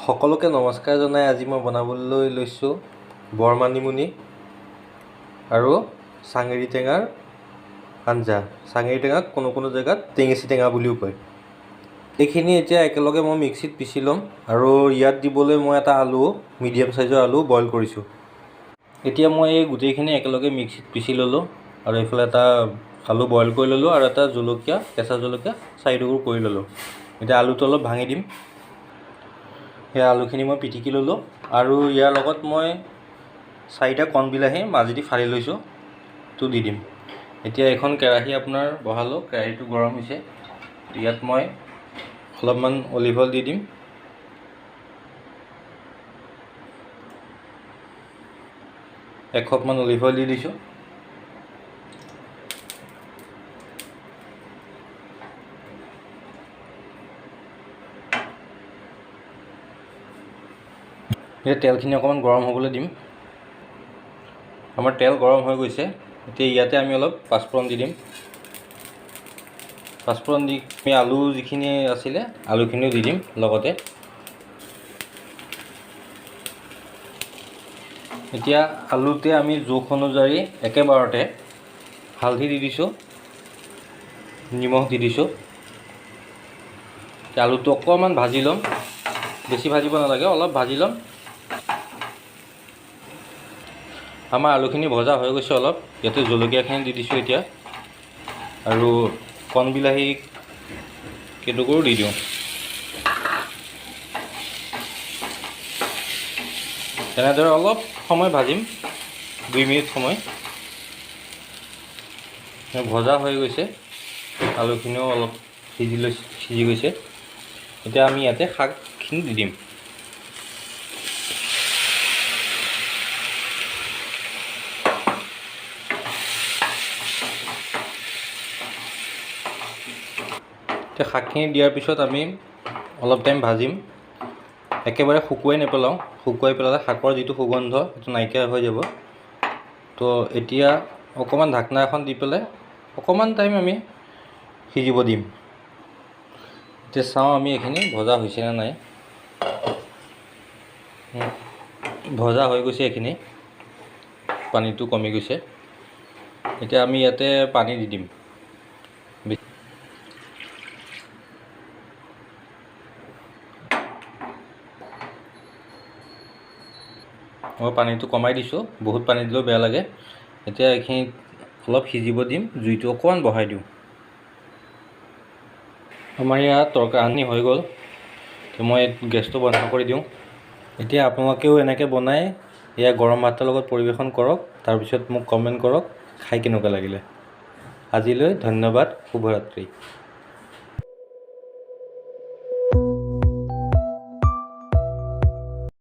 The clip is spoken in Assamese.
সকলোকে নমস্কাৰ জনাই আজি মই বনাবলৈ লৈছোঁ বৰমানিমুনি আৰু চাঙেৰি টেঙাৰ আঞ্জা। চাঙেৰি টেঙাক কোনো জেগাত টেঙেচি টেঙা বুলিও কয়। এইখিনি এতিয়া একেলগে মই মিক্সিত পিচি ল'ম আৰু ইয়াত দিবলৈ মই এটা আলু মিডিয়াম সাইজৰ আলু বইল কৰিছোঁ। এতিয়া মই এই গোটেইখিনি একেলগে মিক্সিত পিচি ল'লোঁ আৰু এইফালে এটা আলু বইল কৰি ল'লোঁ আৰু এটা জলকীয়া কেঁচা জলকীয়া 4 টুকুৰ কৰি ল'লোঁ। এতিয়া আলুটো অলপ ভাঙি দিম। সেই আলুখিনি মই পিটিকি ল'লোঁ আৰু ইয়াৰ লগত মই 4টা কণ বিলাহী মাজেদি ফালি লৈছোঁ তো দি দিম। এতিয়া এখন কেৰাহী আপোনাৰ বহালোঁ, কেৰাহীটো গৰম হৈছে। ইয়াত মই অলপমান অলিভ অইল দি দিম। একাপমান অলিভ অইল দি দিছোঁ। এতিয়া তেলখিনি অকণমান গৰম হ'বলৈ দিম। আমাৰ তেল গৰম হৈ গৈছে। এতিয়া ইয়াতে আমি অলপ পাঁচফোৰণ দি দিম। পাঁচফোৰণ দি আমি আলু যিখিনি আছিলে আলুখিনিও দি দিম লগতে। এতিয়া আলুতে আমি জোখ অনুযায়ী একেবাৰতে হালধি দি দিছোঁ, নিমখ দি দিছোঁ। আলুটো অকণমান ভাজি ল'ম, বেছি ভাজিব নালাগে, অলপ ভাজি ল'ম। আমাৰ আলুখিনি ভজা হৈ গৈছে অলপ। ইয়াতে জলকীয়াখিনি দি দিছোঁ এতিয়া আৰু কণ বিলাহী কেইটুকুৰো দি দিওঁ। তেনেদৰে অলপ সময় ভাজিম, 2 মিনিট সময়। ভজা হৈ গৈছে, আলুখিনিও অলপ সিজি গৈছে। এতিয়া আমি ইয়াতে শাকখিনি দি দিম। এতিয়া শাকখিনি দিয়াৰ পিছত আমি অলপ টাইম ভাজিম। একেবাৰে শুকুৱাই নেপেলাওঁ, শুকুৱাই পেলালে শাকৰ যিটো সুগন্ধ সেইটো নাইকিয়া হৈ যাব। তো এতিয়া অকণমান ঢাকনা এখন দি পেলাই অকণমান টাইম আমি সিজিব দিম। এতিয়া চাওঁ আমি এইখিনি ভজা হৈছে নে নাই। ভজা হৈ গৈছে এইখিনি, পানীটো কমি গৈছে। এতিয়া আমি ইয়াতে পানী দি দিম। মই পানীটো কমাই দিছোঁ, বহুত পানী দিলেও বেয়া লাগে। এতিয়া এইখিনি অলপ সিজিব দিম, জুইটো অকণমান বঢ়াই দিওঁ। আমাৰ ইয়াত তৰকাৰী হৈ গ'ল, তো মই গেছটো বন্ধ কৰি দিওঁ। এতিয়া আপোনালোকেও এনেকৈ বনাই এয়া গৰম ভাতৰ লগত পৰিৱেশন কৰক, তাৰপিছত মোক কমেণ্ট কৰক খাই কেনেকুৱা লাগিলে। আজিলৈ ধন্যবাদ, শুভৰাত্ৰি।